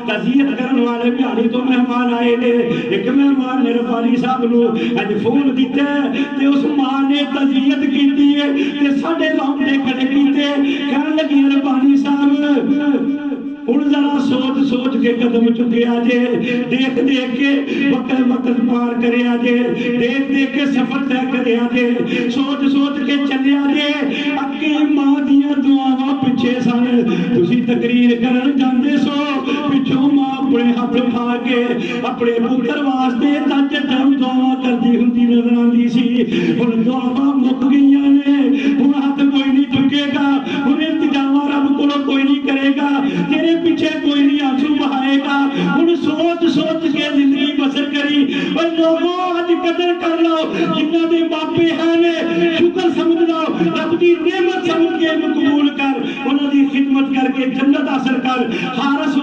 تعزیت کرن والے بہاڑی تو مہمان آئے نے ایک مہمان نے ربانی صاحب نو اج فون دیتا ہے تے اس ماں نے تعزیت کیتی ہے تے ساڈے رونڈے کھڑے کیتے کہن لگی ربانی صاحب ان ذرا سوچ سوچ کے قدم چکے آجے دیکھ دیکھ کے وقت پار کرے آجے دیکھ دیکھ کے سفر طے کرے آجے سوچ سوچ کے چلے آجے اکی ماں دیا دعاواں پیچھے سن تسی تقریر کرن جاندے سو پچھوں ماں اپنے ہاتھ اٹھا کے اپنے پتر واسطے تج ٹم دعا کردی ہوندی نظر آندی سی ہن دعاواں مک گئیاں نے ہن ہاتھ کوئی نہیں چکے گا ہن التجاواں رب کولوں کوئی نہیں کرے گا تیرے پیچھے کوئی نہیں آنسو بہائے گا ہن سوچ سوچ کے زندگی بسر کری اور لوگوں آج قدر کر لو جنہاں دے باپے ہیں شکر سمجھ لو رب دی نعمت سمجھ کے قبول کر انہاں دی خدمت کر کے جنت حاصل کر حارس